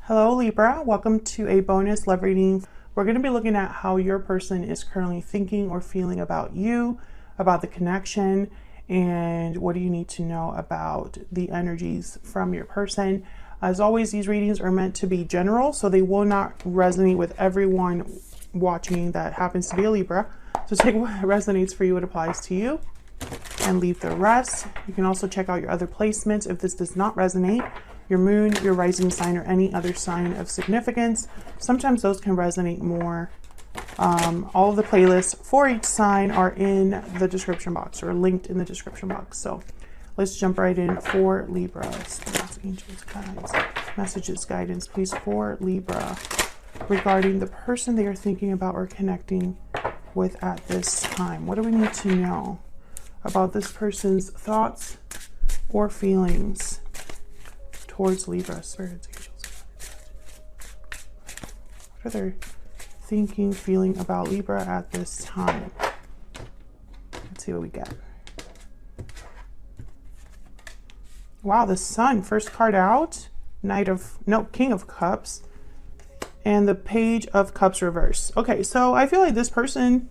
Hello Libra, welcome to a bonus love reading. We're going to be looking at how your person is currently thinking or feeling about you, about the connection, and what do you need to know about the energies from your person. As always, these readings are meant to be general, so they will not resonate with everyone watching that happens to be a Libra. So take what resonates for you, what applies to you, and leave the rest. You can also check out your other placements if this does not resonate. Your moon, your rising sign, or any other sign of significance. Sometimes those can resonate more. All of the playlists for each sign are in the description box or linked in the description box. So let's jump right in for Libra. Spirits, angels, guides, messages, guidance, please, for Libra regarding the person they are thinking about or connecting with at this time. What do we need to know about this person's thoughts or feelings towards Libra? Spirits, angels, what are they thinking, feeling about Libra at this time? Let's see what we get. Wow, the Sun, first card out. King of Cups, and the Page of Cups reverse. Okay, so I feel like this person,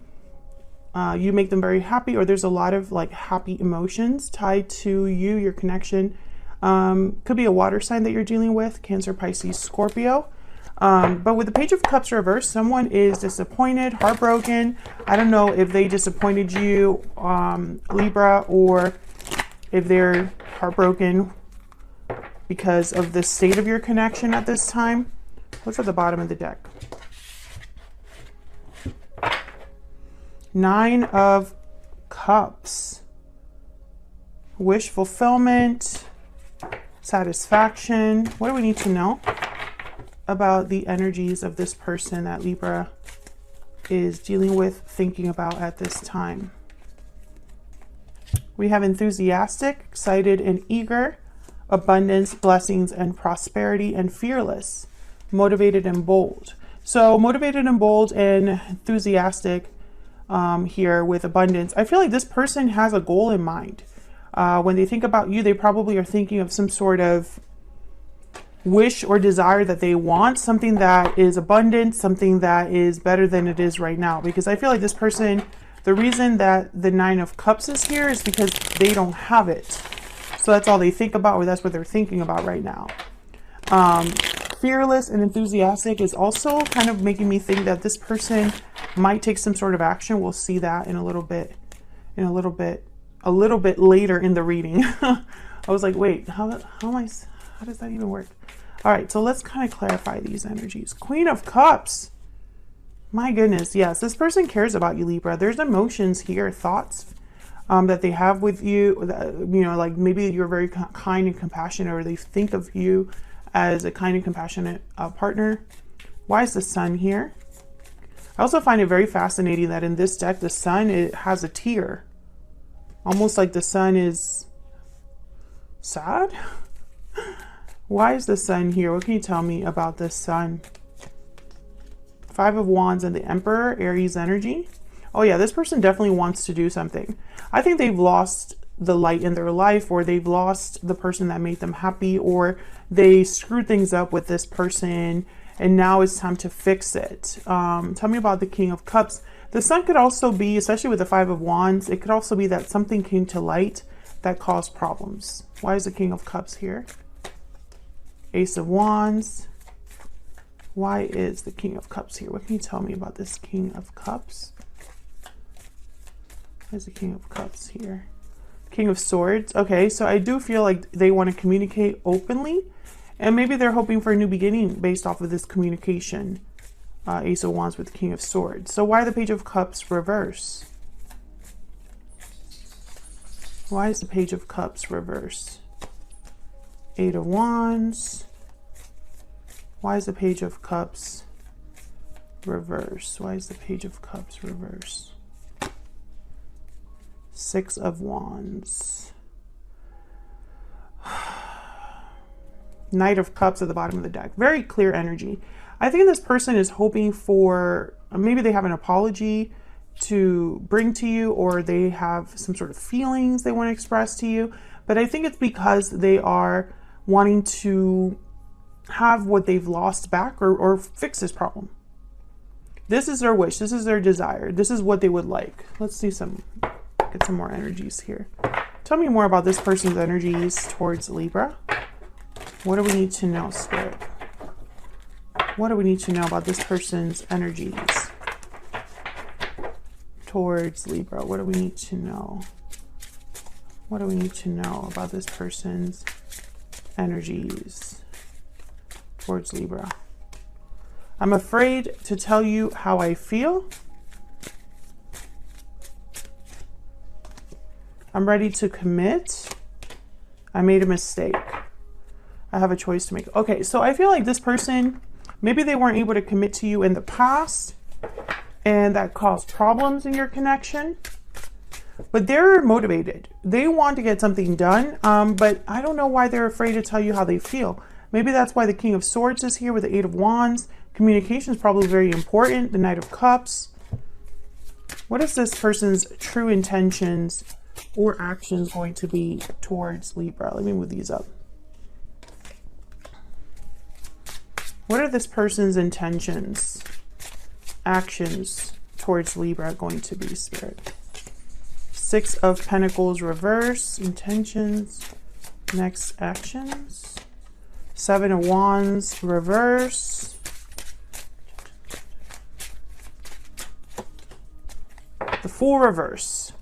you make them very happy, or there's a lot of like happy emotions tied to you, your connection. Could be a water sign that you're dealing with, Cancer, Pisces, Scorpio. But with the Page of Cups reversed, someone is disappointed, heartbroken. I don't know if they disappointed you, Libra, or if they're heartbroken because of the state of your connection at this time. What's at the bottom of the deck? Nine of Cups. Wish fulfillment, satisfaction. What do we need to know about the energies of this person that Libra is dealing with, thinking about at this time? We have enthusiastic, excited and eager, abundance, blessings and prosperity, and fearless, motivated and bold. So motivated and bold and enthusiastic here with abundance. I feel like this person has a goal in mind. When they think about you, they probably are thinking of some sort of wish or desire that they want, something that is abundant, something that is better than it is right now. Because I feel like this person, the reason that the Nine of Cups is here is because they don't have it. So that's all they think about, or that's what they're thinking about right now. Fearless and enthusiastic is also kind of making me think that this person might take some sort of action. We'll see that in a little bit later in the reading. I was like, wait, how does that even work? All right, so let's kind of clarify these energies. Queen of Cups. My goodness, yes, this person cares about you, Libra. There's emotions here, thoughts that they have with you. You know, like maybe you're very kind and compassionate, or they think of you as a kind and compassionate partner. Why is the Sun here? I also find it very fascinating that in this deck, the Sun, it has a tear. Almost like the Sun is sad. Why is the Sun here? What can you tell me about the Sun? Five of Wands and the Emperor, Aries energy. Oh yeah, this person definitely wants to do something. I think they've lost the light in their life, or they've lost the person that made them happy, or they screwed things up with this person and now it's time to fix it. Tell me about the King of Cups. The Sun could also be, especially with the Five of Wands, it could also be that something came to light that caused problems. Why is the King of Cups here? Ace of Wands. Why is the King of Cups here? What can you tell me about this King of Cups? Why is the King of Cups here? King of Swords. Okay, so I do feel like they want to communicate openly, and maybe they're hoping for a new beginning based off of this communication. Ace of Wands with King of Swords. So why the Page of Cups reverse? Why is the Page of Cups reverse? Eight of Wands. Why is the Page of Cups reverse? Why is the Page of Cups reverse? Six of Wands. Knight of Cups at the bottom of the deck. Very clear energy. I think this person is hoping for, maybe they have an apology to bring to you, or they have some sort of feelings they want to express to you. But I think it's because they are wanting to have what they've lost back, or fix this problem. This is their wish. This is their desire. This is what they would like. Let's see get some more energies here. Tell me more about this person's energies towards Libra. What do we need to know, Spirit? What do we need to know about this person's energies towards Libra? What do we need to know? What do we need to know about this person's energies towards Libra? I'm afraid to tell you how I feel. I'm ready to commit. I made a mistake. I have a choice to make. Okay, so I feel like this person, maybe they weren't able to commit to you in the past, and that caused problems in your connection. But they're motivated. They want to get something done, but I don't know why they're afraid to tell you how they feel. Maybe that's why the King of Swords is here with the Eight of Wands. Communication is probably very important. The Knight of Cups. What is this person's true intentions or actions going to be towards Libra? Let me move these up. What are this person's intentions, actions towards Libra going to be, Spirit? Six of Pentacles reverse, intentions, next actions. Seven of Wands reverse. The Fool reverse.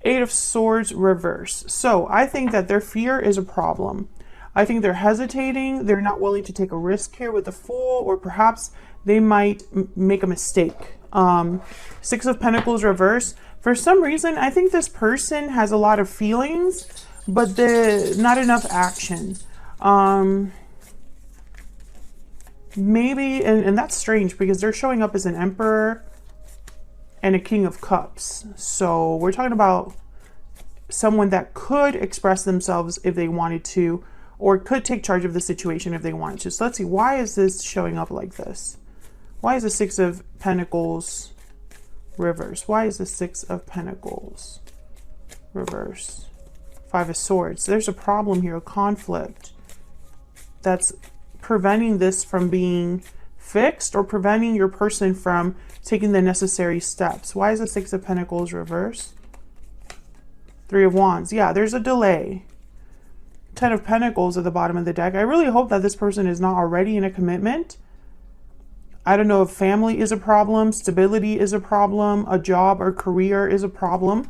Eight of Swords reverse. So I think that their fear is a problem. I think they're hesitating. They're not willing to take a risk here with the Fool, or perhaps they might make a mistake. Six of Pentacles reverse. For some reason, I think this person has a lot of feelings, but not enough action. Maybe, and that's strange because they're showing up as an Emperor and a King of Cups. So we're talking about someone that could express themselves if they wanted to, or could take charge of the situation if they wanted to. So let's see, why is this showing up like this? Why is the Six of Pentacles reverse? Why is the Six of Pentacles reverse? Five of Swords. There's a problem here, a conflict that's preventing this from being fixed, or preventing your person from taking the necessary steps. Why is the Six of Pentacles reverse? Three of Wands. Yeah, there's a delay. Ten of Pentacles at the bottom of the deck. I really hope that this person is not already in a commitment. I don't know if family is a problem, stability is a problem, a job or career is a problem,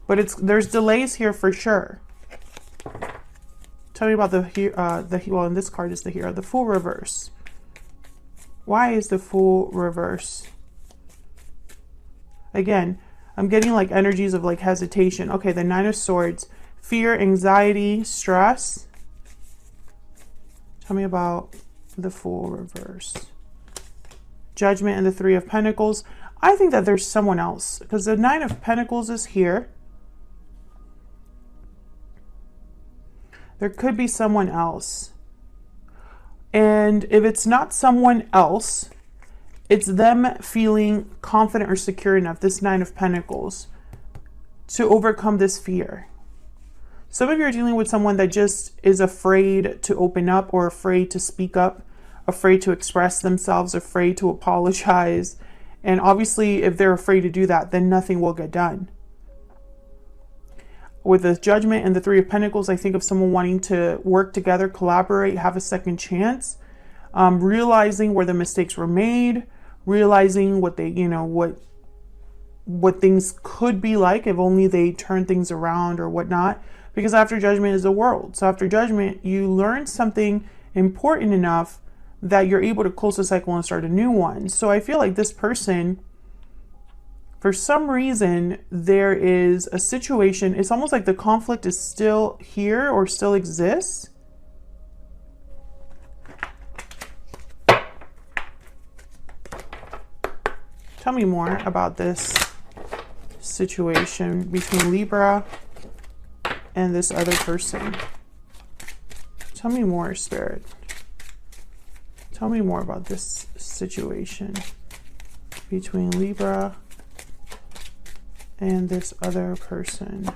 but there's delays here for sure. Tell me about well, in this card is the Hero, the Fool reverse. Why is the Fool reverse? Again, I'm getting like energies of like hesitation. Okay, the Nine of Swords, fear, anxiety, stress. Tell me about the Fool reverse. Judgment and the Three of Pentacles. I think that there's someone else because the Nine of Pentacles is here. There could be someone else. And if it's not someone else, it's them feeling confident or secure enough, this Nine of Pentacles, to overcome this fear. Some of you are dealing with someone that just is afraid to open up, or afraid to speak up, afraid to express themselves, afraid to apologize. And obviously, if they're afraid to do that, then nothing will get done. With the Judgment and the Three of Pentacles, I think of someone wanting to work together, collaborate, have a second chance, realizing where the mistakes were made, realizing what they, what things could be like if only they turn things around or whatnot. Because after Judgment is the world. So after Judgment, you learn something important enough that you're able to close the cycle and start a new one. So I feel like this person, for some reason, there is a situation. It's almost like the conflict is still here or still exists. Tell me more about this situation between Libra and this other person. Tell me more, Spirit. Tell me more about this situation between Libra and this other person.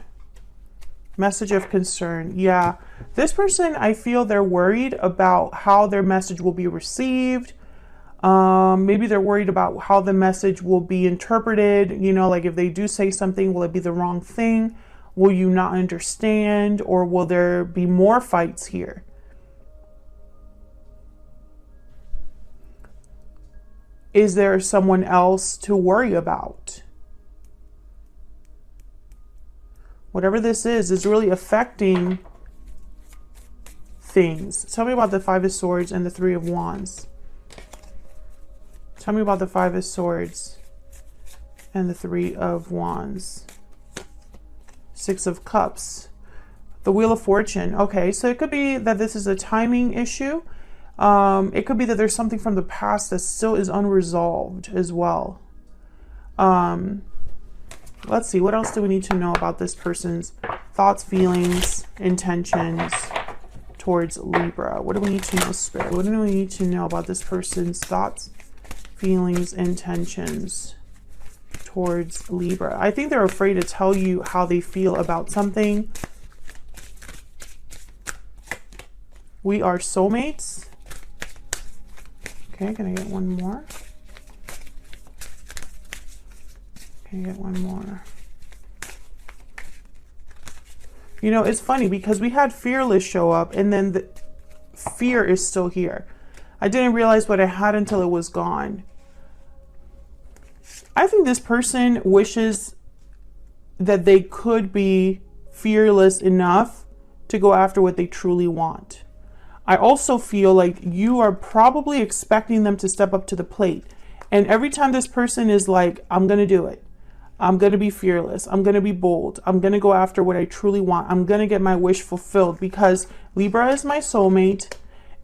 Message of concern. Yeah, this person, I feel they're worried about how their message will be received. Maybe they're worried about how the message will be interpreted. You know, like if they do say something, will it be the wrong thing? Will you not understand? Or will there be more fights here? Is there someone else to worry about? Whatever this is really affecting things. Tell me about the Five of Swords and the Three of Wands. Tell me about the Five of Swords and the Three of Wands. Six of Cups. The Wheel of Fortune. Okay, so it could be that this is a timing issue. It could be that there's something from the past that still is unresolved as well. Let's see, what else do we need to know about this person's thoughts, feelings, intentions towards Libra? What do we need to know, Spirit? What do we need to know about this person's thoughts, feelings, intentions towards Libra? I think they're afraid to tell you how they feel about something. We are soulmates. Okay, can I get one more? Can I get one more? You know, it's funny because we had fearless show up and then the fear is still here. I didn't realize what I had until it was gone. I think this person wishes that they could be fearless enough to go after what they truly want. I also feel like you are probably expecting them to step up to the plate. And every time this person is like, I'm going to do it. I'm going to be fearless. I'm going to be bold. I'm going to go after what I truly want. I'm going to get my wish fulfilled because Libra is my soulmate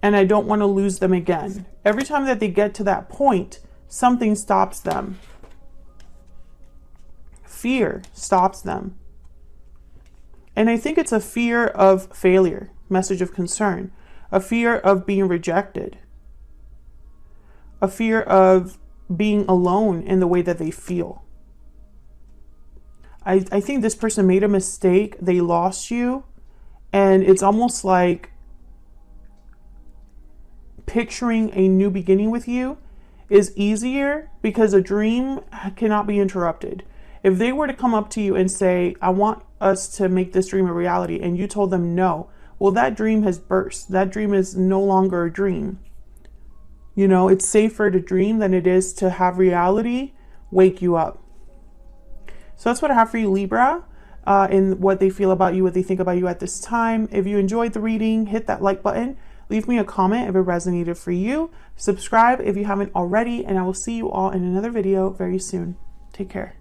and I don't want to lose them again. Every time that they get to that point, something stops them. Fear stops them. And I think it's a fear of failure, message of concern, a fear of being rejected, a fear of being alone in the way that they feel. I think this person made a mistake. They lost you. And it's almost like picturing a new beginning with you is easier because a dream cannot be interrupted. If they were to come up to you and say, I want us to make this dream a reality, and you told them no, well, that dream has burst. That dream is no longer a dream. You know, it's safer to dream than it is to have reality wake you up. So that's what I have for you, Libra, in what they feel about you, what they think about you at this time. If you enjoyed the reading, hit that like button. Leave me a comment if it resonated for you. Subscribe if you haven't already, and I will see you all in another video very soon. Take care.